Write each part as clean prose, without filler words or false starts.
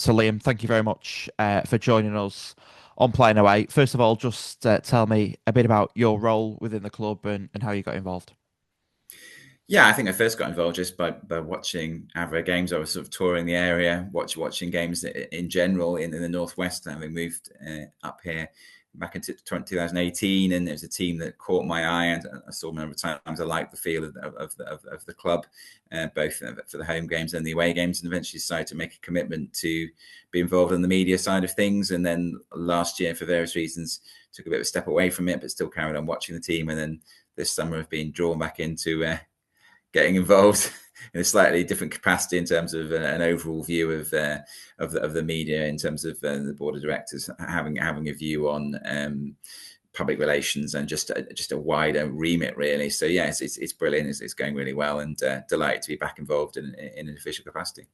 So Liam, thank you very much for joining us on Playing Away. First of all, just tell me a bit about your role within the club and how you got involved. Yeah, I think I first got involved just by watching Avro games. I was sort of touring the area, watching games in general in the northwest. Having moved up here back into 2018, and there was a team that caught my eye, and I saw them a number of times. I liked the feel of the club, both for the home games and the away games, and eventually decided to make a commitment to be involved in the media side of things. And then last year, for various reasons, took a bit of a step away from it, but still carried on watching the team. And then this summer, I've been drawn back into getting involved in a slightly different capacity in terms of an overall view of the media, in terms of the board of directors having a view on public relations and just a wider remit, really. So yeah, it's brilliant. It's going really well, and delighted to be back involved in an official capacity.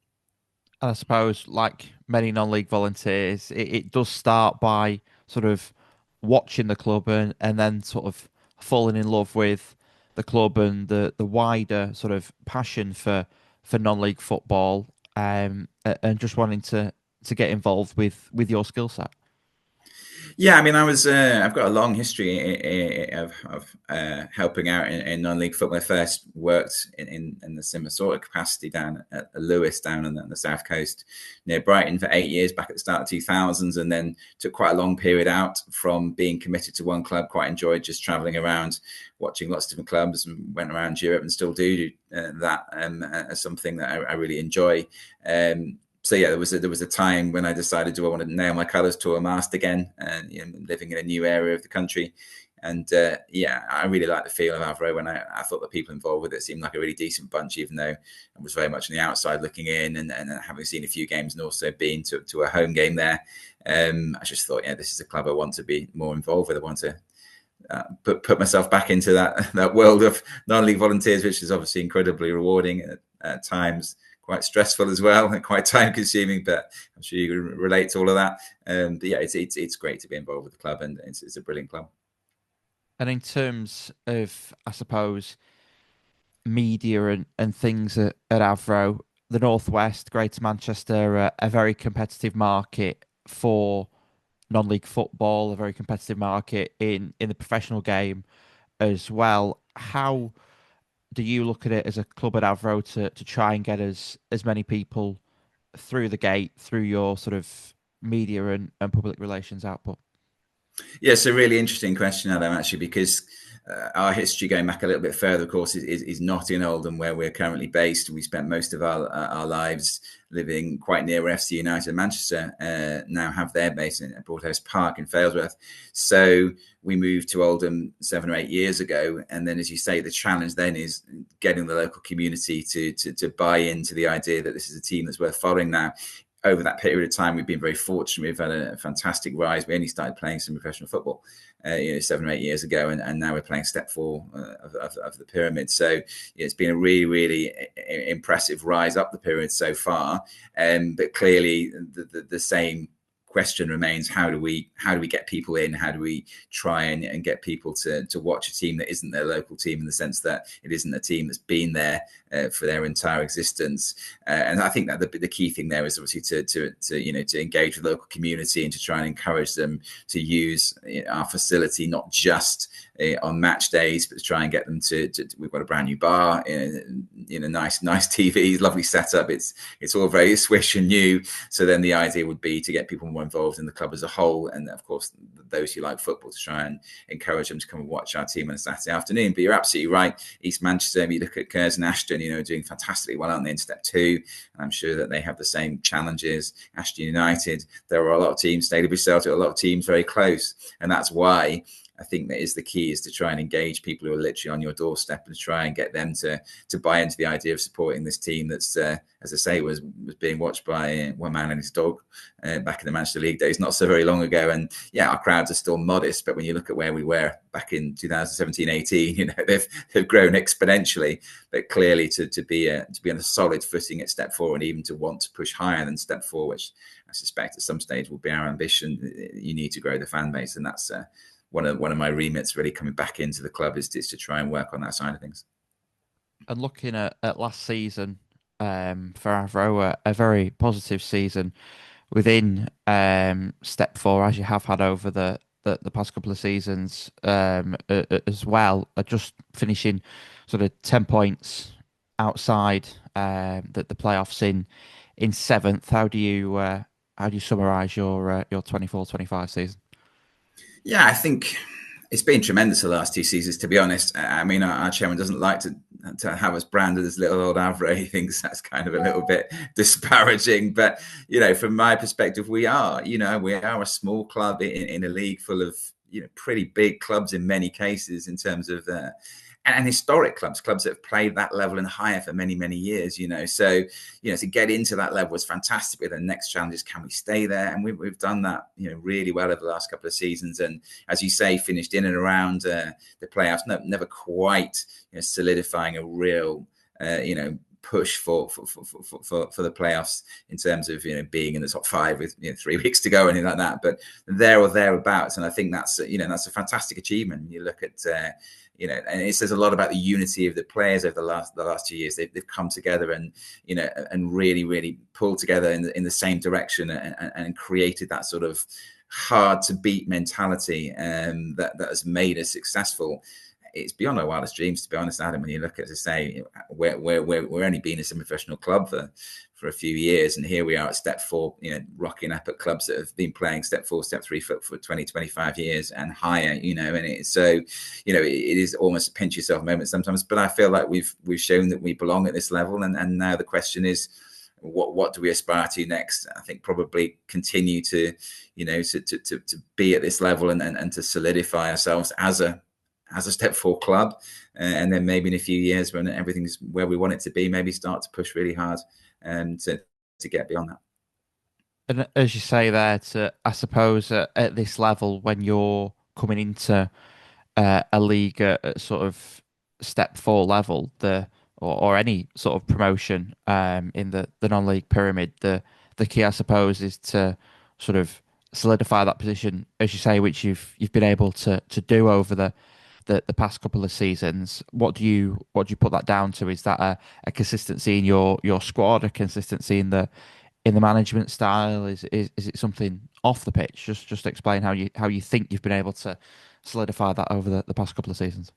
I suppose, like many non-league volunteers, it does start by sort of watching the club and then sort of falling in love with the club and the wider sort of passion for non-league football, and just wanting to get involved with your skill set. Yeah, I mean, I've got a long history of helping out in non-league football. I first worked in the similar sort of capacity down at Lewis, down on the south coast near Brighton, for 8 years back at the start of 2000s, and then took quite a long period out from being committed to one club. Quite enjoyed just traveling around, watching lots of different clubs, and went around Europe and still do that as something that I really enjoy. So yeah, there was a time when I decided, do I want to nail my colours to a mast again, and living in a new area of the country. And yeah, I really like the feel of Avro. When I thought the people involved with it seemed like a really decent bunch, even though I was very much on the outside looking in, and having seen a few games and also been to a home game there. I just thought, yeah, this is a club I want to be more involved with. I want to put myself back into that world of non-league volunteers, which is obviously incredibly rewarding at times, quite stressful as well, and quite time consuming, but I'm sure you can relate to all of that. But yeah, it's great to be involved with the club, and it's a brilliant club. And in terms of, I suppose, media and things at Avro, the Northwest, Greater Manchester, a very competitive market for non-league football, a very competitive market in the professional game as well. How do you look at it as a club at Avro to try and get as many people through the gate through your sort of media and public relations output? Yeah, it's a really interesting question, Adam, actually, because our history going back a little bit further, of course, is not in Oldham, where we're currently based. We spent most of our lives living quite near where FC United and Manchester now have their base in Broadhouse Park in Failsworth. So we moved to Oldham 7 or 8 years ago. And then, as you say, the challenge then is getting the local community to buy into the idea that this is a team that's worth following now. Over that period of time, we've been very fortunate. We've had a fantastic rise. We only started playing some professional football, 7 or 8 years ago, and now we're playing step four of the pyramid. So yeah, it's been a really, really impressive rise up the pyramid so far. But clearly, the same question remains: how do we get people in? How do we try and get people to watch a team that isn't their local team, in the sense that it isn't a team that's been there for their entire existence? And I think that the key thing there is obviously to engage with the local community and to try and encourage them to use our facility, not just on match days, but to try and get them to we've got a brand new bar, nice TVs, lovely setup. It's all very swish and new. So then the idea would be to get people more involved in the club as a whole, and of course those who like football, to try and encourage them to come and watch our team on a Saturday afternoon. But you're absolutely right. East Manchester, you look at Curzon and Ashton, doing fantastically well, aren't they, in step two? And I'm sure that they have the same challenges. Ashton United, there are a lot of teams, Stalybridge Celtic, a lot of teams very close, and that's why I think that is the key, is to try and engage people who are literally on your doorstep and try and get them to buy into the idea of supporting this team that's, as I say, was being watched by one man and his dog back in the Manchester League days, not so very long ago. And yeah, our crowds are still modest, but when you look at where we were back in 2017-18, they've grown exponentially. But clearly, to be on a solid footing at step four, and even to want to push higher than step four, which I suspect at some stage will be our ambition, you need to grow the fan base, and that's one of my remits really coming back into the club, is to try and work on that side of things. And looking at last season for Avro, a very positive season within step four, as you have had over the past couple of seasons as well, are just finishing sort of 10 points outside the playoffs in seventh. How do you summarise your 24-25 season? Yeah, I think it's been tremendous the last two seasons, to be honest. I mean, our chairman doesn't like to have us branded as little old Avro. He thinks that's kind of a little bit disparaging. But, from my perspective, we are a small club in a league full of, pretty big clubs in many cases in terms of and historic clubs that have played that level and higher for many, many years, So, to get into that level was fantastic. But the next challenge is, can we stay there? And we've done that, really well over the last couple of seasons. And as you say, finished in and around the playoffs, never quite solidifying a real, push for the playoffs in terms of being in the top five with 3 weeks to go or anything like that, but there or thereabouts. And I think that's that's a fantastic achievement. You look at and it says a lot about the unity of the players over the last 2 years. They've come together and and really pulled together in the same direction and created that sort of hard to beat mentality that has made us successful. It's beyond our wildest dreams, to be honest, Adam. When you look at, as I say, we're only been a semi-professional club for a few years, and here we are at step four, rocking up at clubs that have been playing step four, step three for 20, 25 years and higher, and it's so, it is almost a pinch yourself moment sometimes, but I feel like we've shown that we belong at this level, and now the question is, what do we aspire to next? I think probably continue to, to be at this level and to solidify ourselves as a step four club, and then maybe in a few years when everything's where we want it to be, maybe start to push really hard to get beyond that. And as you say there, I suppose at this level, when you're coming into a league at sort of step four level, or any sort of promotion in the non-league pyramid, the key, I suppose, is to sort of solidify that position, as you say, which you've been able to do over the past couple of seasons. What do you put that down to? Is that a consistency in your squad, a consistency in the management style? Is it something off the pitch? Just explain how you think you've been able to solidify that over the past couple of seasons.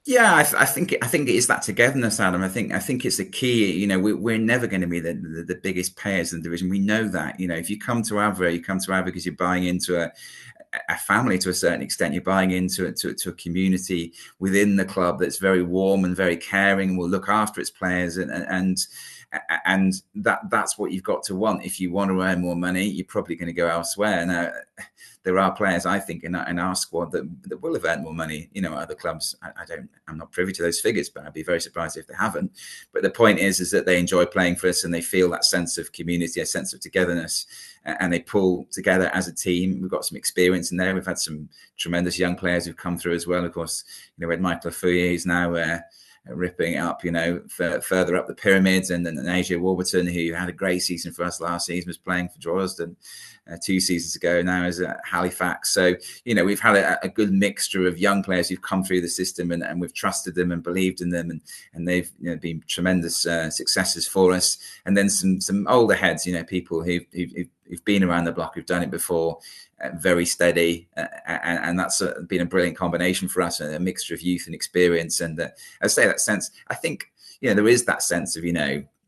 Yeah, I think it is that togetherness, Adam. I think it's the key. We're never going to be the biggest players in the division. We know that. If you come to Avro, you come to Avro because you're buying into a family to a certain extent. You're buying into a community within the club that's very warm and very caring and will look after its players, and that's what you've got to want. If you want to earn more money, you're probably going to go elsewhere. Now, there are players, I think, in our squad that will have earned more money, at other clubs. I'm not privy to those figures, but I'd be very surprised if they haven't. But the point is that they enjoy playing for us and they feel that sense of community, a sense of togetherness, and they pull together as a team. We've got some experience in there. We've had some tremendous young players who've come through as well. Of course, we had Michael Afuye, who's now ripping it up, further up the pyramids, and then AJ Warburton, who had a great season for us last season, was playing for Droylsden 2 seasons ago, now is at Halifax. So, we've had a good mixture of young players who've come through the system, and we've trusted them and believed in them, and they've been tremendous successes for us. And then some older heads, people who've been around the block, who've done it before, very steady, and that's been a brilliant combination for us, a mixture of youth and experience. And I say that sense, I think there is that sense of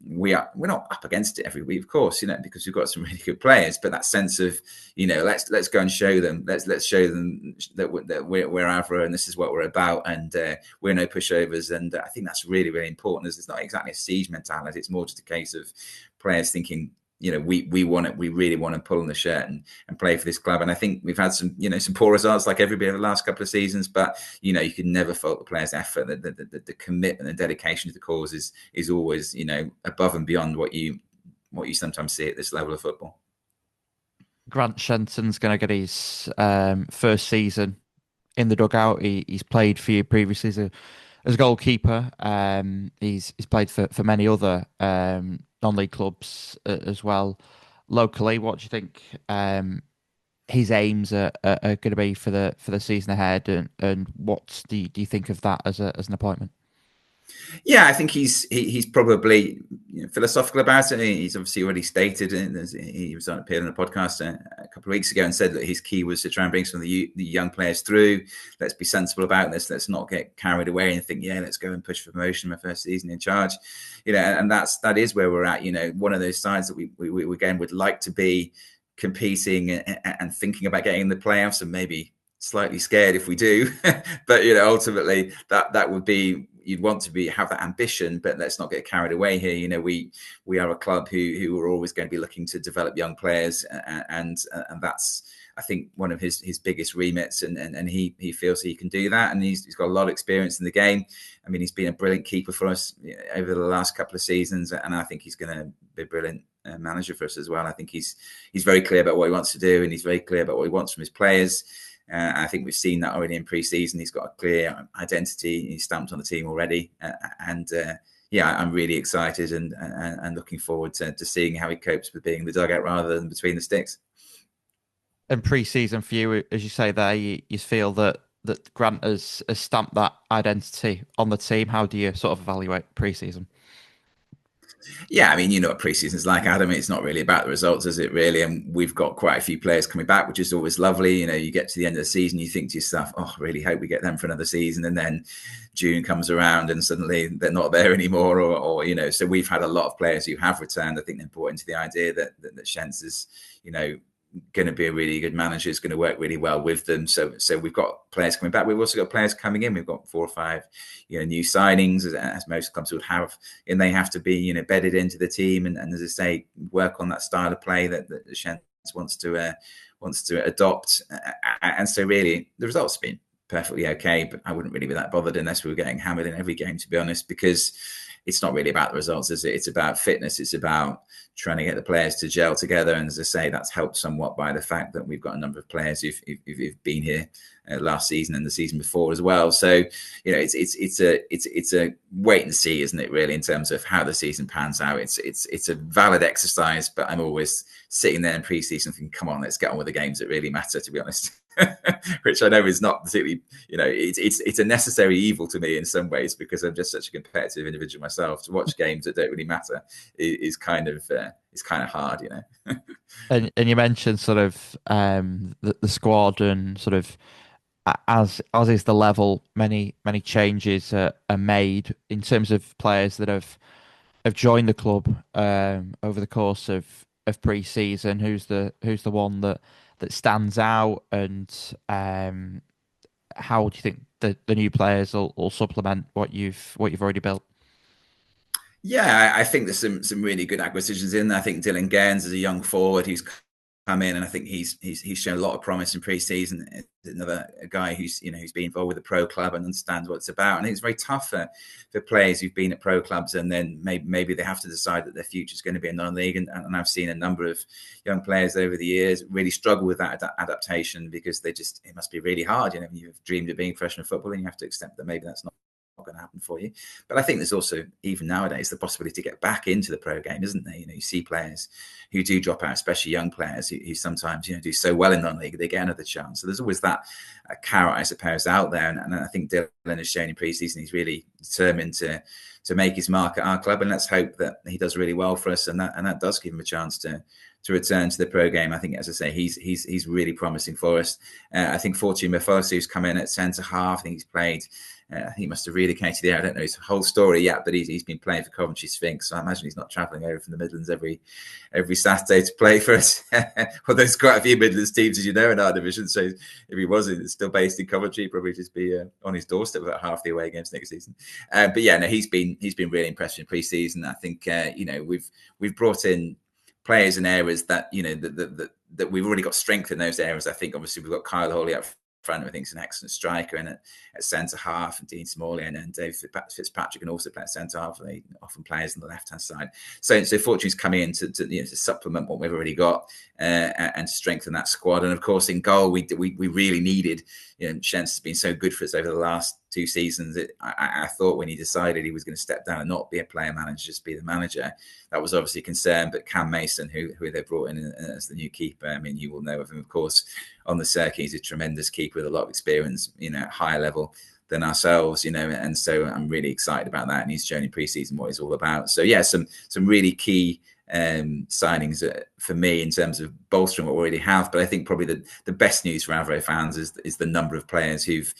we're not up against it every week, of course, because we've got some really good players, but that sense of let's go and show them, let's show them that we're Avro and this is what we're about, and we're no pushovers. And I think that's really, really important. It's not exactly a siege mentality, it's more just a case of players thinking, we really want to pull on the shirt and play for this club. And I think we've had some poor results like everybody over the last couple of seasons, but you can never fault the players' effort. The commitment and dedication to the cause is always above and beyond what you sometimes see at this level of football. Grant Shenton's going to get his first season in the dugout. He's played for you previously as a goalkeeper. He's played for many other non-league clubs as well locally. What do you think his aims are going to be for the season ahead, and what do you think of that as an appointment? Yeah, I think he's probably philosophical about it. He's obviously already stated, and he was on appeared on a podcast a couple of weeks ago and said that his key was to try and bring some of the young players through. Let's be sensible about this. Let's not get carried away and think, yeah, let's go and push for promotion my first season in charge. And that is where we're at. One of those sides that we again would like to be competing and thinking about getting in the playoffs, and maybe slightly scared if we do. But ultimately that would be, you'd want to have that ambition, but let's not get carried away here. We are a club who are always going to be looking to develop young players, and that's, I think, one of his biggest remits, and he feels he can do that, and he's got a lot of experience in the game. I mean, he's been a brilliant keeper for us over the last couple of seasons, and I think he's going to be a brilliant manager for us as well. I think he's very clear about what he wants to do, and he's very clear about what he wants from his players. I think we've seen that already in pre-season. He's got a clear identity. He's stamped on the team already, I'm really excited and looking forward to seeing how he copes with being in the dugout rather than between the sticks. And pre-season for you, as you say there, you feel that Grant has stamped that identity on the team. How do you sort of evaluate pre-season? Yeah, I mean, what pre-season is like, Adam. It's not really about the results, is it, really? And we've got quite a few players coming back, which is always lovely. You get to the end of the season, you think to yourself, oh, I really hope we get them for another season. And then June comes around and suddenly they're not there anymore. Or so we've had a lot of players who have returned. I think they're bought into the idea that Shentz is, going to be a really good manager, is going to work really well with them. So we've got players coming back. We've also got players coming in. We've got 4 or 5, new signings, as most clubs would have, and they have to be, bedded into the team. And as I say, work on that style of play that Shentz wants to adopt. And so really, the results have been perfectly okay, but I wouldn't really be that bothered unless we were getting hammered in every game, to be honest, because it's not really about the results, is it? It's about fitness. It's about trying to get the players to gel together. And as I say, that's helped somewhat by the fact that we've got a number of players who've been here last season and the season before as well. So, it's a wait and see, isn't it, really, in terms of how the season pans out. It's a valid exercise, but I'm always sitting there in pre-season thinking, come on, let's get on with the games that really matter, to be honest. Which I know is not particularly, it's a necessary evil to me in some ways, because I'm just such a competitive individual myself. To watch games that don't really matter is kind of hard, And you mentioned sort of the squad, and sort of as is the level, many changes are made in terms of players that have joined the club over the course of pre-season. Who's the one that stands out, and how do you think the new players will supplement what you've already built? Yeah, I think there's some really good acquisitions in there. I think Dylan Gaines is a young forward who's come in, and I think he's shown a lot of promise in pre-season. Another guy who's been involved with the pro club and understands what it's about. And it's very tough for players who've been at pro clubs and then maybe they have to decide that their future is going to be a non-league. And I've seen a number of young players over the years really struggle with that adaptation, because it must be really hard. You've dreamed of being professional football, and you have to accept that maybe that's not going to happen for you. But I think there's also, even nowadays, the possibility to get back into the pro game, isn't there? You see players who do drop out, especially young players who sometimes do so well in non-league, they get another chance. So there's always that carrot, I suppose, out there. And I think Dylan has shown in pre-season he's really determined to make his mark at our club, and let's hope that he does really well for us, and that does give him a chance to return to the pro game. I think, as I say, he's really promising for us. I think Fortune Mafosou's come in at centre half. I think he's played. He must have relocated there. I don't know his whole story yet, but he's been playing for Coventry Sphinx. So I imagine he's not travelling over from the Midlands every Saturday to play for us. Well, there's quite a few Midlands teams, as you know, in our division. So if he was still based in Coventry, he'd probably just be on his doorstep about half the away games next season. But yeah, no, he's been really impressive in pre-season. I think we've brought in players in areas that that we've already got strength in those areas. I think obviously we've got Kyle Hawley up front, who I think is an excellent striker, and at centre half, and Dean Smalley and Dave Fitzpatrick can also play at centre half. They often players on the left hand side. So Fortune's coming in to supplement what we've already got and to strengthen that squad. And of course, in goal, we really needed. Shentz has been so good for us over the last 2 seasons. I thought when he decided he was going to step down and not be a player manager, just be the manager, that was obviously a concern. But Cam Mason, who they brought in as the new keeper, I mean, you will know of him, of course, on the circuit. He's a tremendous keeper with a lot of experience, at higher level. than ourselves, and so I'm really excited about that, and he's shown in pre-season what he's all about. So yeah, some really key signings for me in terms of bolstering what we already have. But I think probably the best news for Avro fans is the number of players who've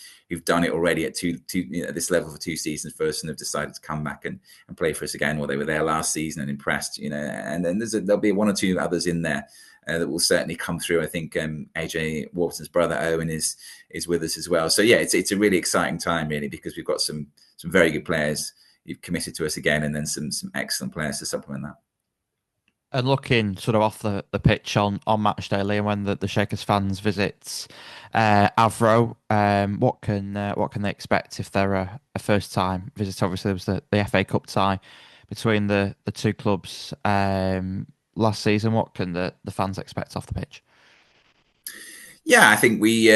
done it already at at this level for 2 seasons first, and have decided to come back and play for us again. Well, they were there last season and impressed, and then there'll be 1 or 2 others in there that will certainly come through. I think AJ Warburton's brother Owen is with us as well. So yeah, it's a really exciting time, really, because we've got some very good players who've committed to us again, and then some excellent players to supplement that. And looking sort of off the pitch on match day, Liam, when the Shakers fans visit Avro, what can they expect if they're a first time visitor? Obviously, there was the FA Cup tie between the 2 clubs last season. What can the fans expect off the pitch? Yeah, I think we,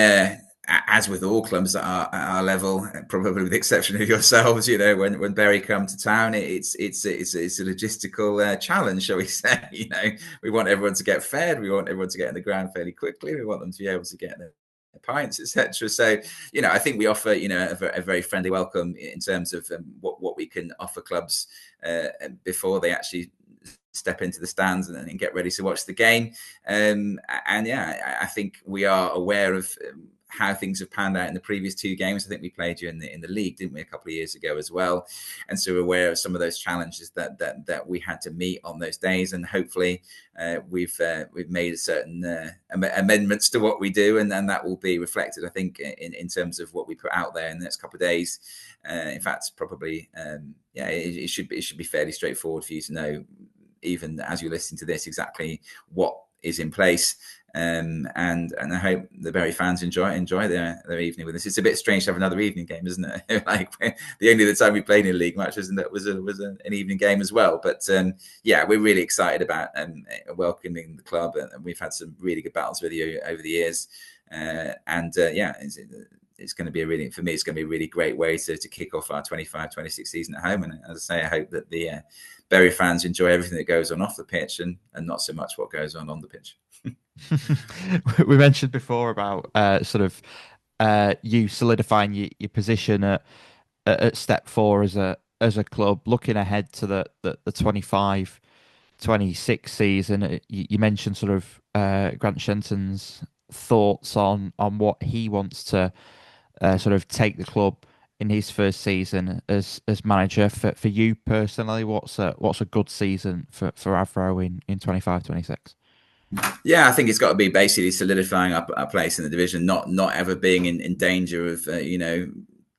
as with all clubs at our level, probably with the exception of yourselves, when Bury come to town, it's a logistical challenge, shall we say? We want everyone to get fed, we want everyone to get in the ground fairly quickly, we want them to be able to get their pints, etc. So, I think we offer, a very friendly welcome in terms of what we can offer clubs before they actually step into the stands and get ready to watch the game. And yeah, I think we are aware of how things have panned out in the previous 2 games. I think we played you in the league, didn't we, a couple of years ago as well? And so we're aware of some of those challenges that we had to meet on those days. And hopefully we've made certain amendments to what we do, and then that will be reflected, I think, in terms of what we put out there in the next couple of days. In fact, probably, it should be fairly straightforward for you to know, even as you listen to this, exactly what is in place. And I hope the Bury fans enjoy their evening with us. It's a bit strange to have another evening game, isn't it? Like the only time we played in a league match was an evening game as well. But yeah, we're really excited about welcoming the club, and we've had some really good battles with you over the years. Yeah, it's going to be for me, it's going to be a really great way to kick off our 25-26 season at home. And as I say, I hope that the Bury fans enjoy everything that goes on off the pitch, and not so much what goes on the pitch. We mentioned before about you solidifying your position at step 4 as a club, looking ahead to the 25-26 season. You mentioned sort of Grant Shenton's thoughts on what he wants to sort of take the club in his first season as manager. For you personally, what's a good season for Avro in 25-26? Yeah, I think it's got to be basically solidifying our place in the division, not ever being in danger of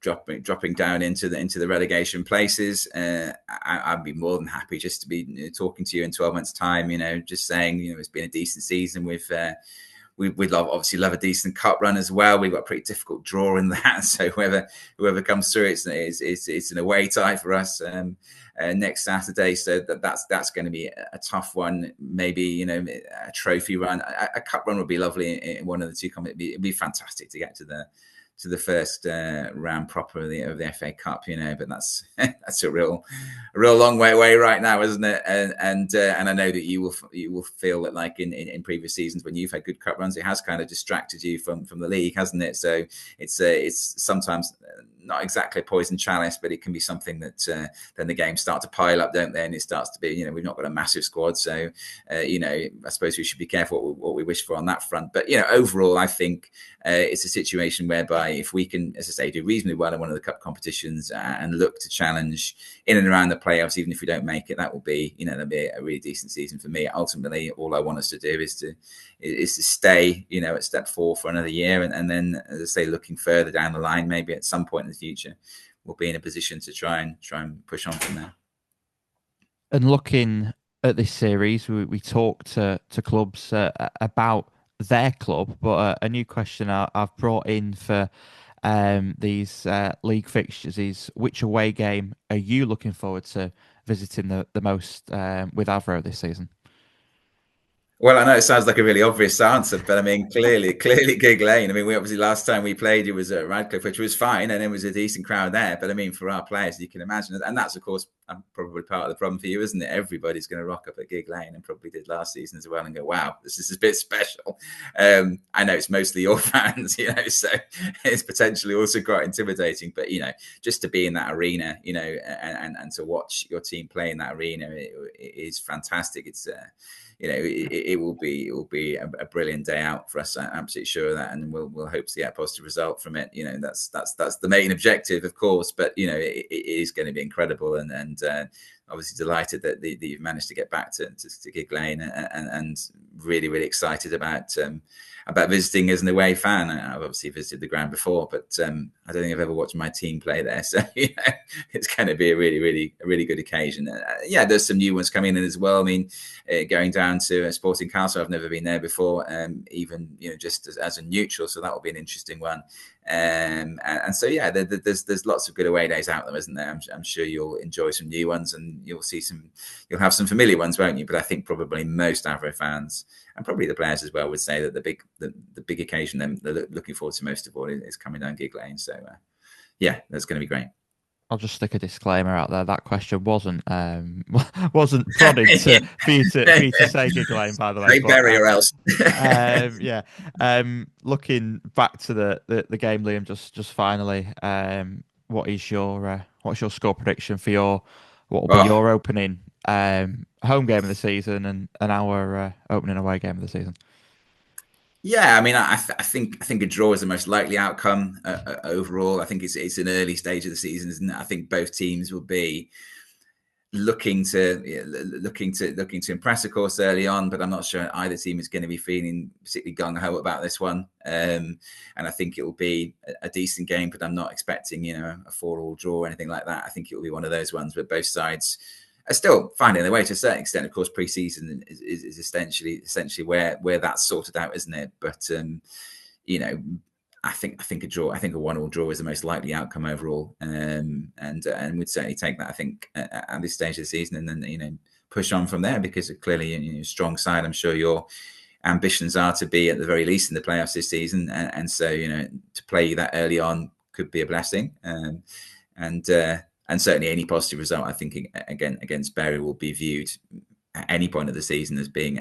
dropping down into the relegation places. I'd be more than happy just to be talking to you in 12 months' time. Just saying, it's been a decent season. We'd obviously love a decent cup run as well. We've got a pretty difficult draw in that, so whoever comes through, it's an away tie for us next Saturday. So that's going to be a tough one. Maybe a trophy run, a cup run would be lovely in one of the 2. It'd be fantastic to get to the first round proper of the FA Cup, but that's a real long way away right now, isn't it? And I know that you will feel that, like in previous seasons when you've had good cup runs, it has kind of distracted you from the league, hasn't it? So it's sometimes not exactly a poison chalice, but it can be something that then the games start to pile up, don't they? And it starts to be, we've not got a massive squad, so I suppose we should be careful what we wish for on that front. But overall, I think it's a situation whereby if we can, as I say, do reasonably well in one of the cup competitions and look to challenge in and around the playoffs, even if we don't make it, that will be, that'll be a really decent season for me. Ultimately, all I want us to do is to stay, at step 4 for another year, and then, as I say, looking further down the line, maybe at some point in the future, we'll be in a position to try and push on from there. And looking at this series, we talked to clubs about their club, but a new question I've brought in for these league fixtures is, which away game are you looking forward to visiting the most with Avro this season? Well, I know it sounds like a really obvious answer, but I mean, clearly Gig Lane. I mean, we obviously last time we played, it was at Radcliffe, which was fine, and it was a decent crowd there. But I mean, for our players, you can imagine, and that's of course I'm probably part of the problem for you, isn't it? Everybody's going to rock up at Gig Lane, and probably did last season as well, and go, wow, this is a bit special. I know it's mostly your fans, so it's potentially also quite intimidating, but just to be in that arena, and to watch your team play in that arena, it is fantastic. It's it will be a brilliant day out for us. I'm absolutely sure of that, and we'll hope to get a positive result from it. That's the main objective, of course, but it is going to be incredible, and obviously delighted that you've managed to get back to Gig Lane, and really excited about visiting as an away fan. I've obviously visited the ground before, but I don't think I've ever watched my team play there. So it's going to be a really good occasion. There's some new ones coming in as well. I mean, going down to Sporting Castle, I've never been there before, even just as a neutral. So that will be an interesting one. And so there's lots of good away days out there, isn't there? I'm sure you'll enjoy some new ones, and you'll have some familiar ones, won't you? But I think probably most Avro fans, and probably the players as well, would say that the big occasion they're looking forward to most of all is coming down Gig Lane. So that's going to be great. I'll just stick a disclaimer out there. That question wasn't prodded for you to say Gig Lane, by the way. Say Bury or else. Looking back to the game, Liam, just finally, what's your score prediction for what will be your opening home game of the season and our opening away game of the season? Yeah, I mean, I think a draw is the most likely outcome overall. I think it's an early stage of the season, isn't it? I think both teams will be looking to impress, of course, early on, but I'm not sure either team is going to be feeling particularly gung-ho about this one. And I think it will be a decent game, but I'm not expecting a 4-4 draw or anything like that. I think it will be one of those ones where both sides are still finding their way to a certain extent. Of course, pre-season is essentially where that's sorted out, isn't it? But I think a draw. I think a 1-1 draw is the most likely outcome overall, and we'd certainly take that. I think at this stage of the season, and then push on from there, because clearly strong side. I'm sure your ambitions are to be at the very least in the playoffs this season, and so to play that early on could be a blessing, and certainly any positive result, I think, again against Bury, will be viewed at any point of the season as being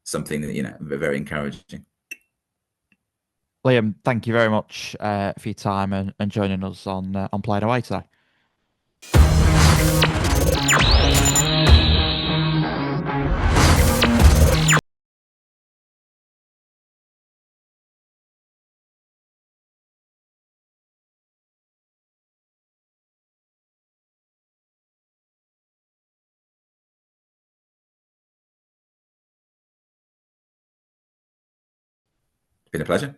something that very encouraging. Liam, thank you very much for your time and joining us on Playing Away today. Been a pleasure.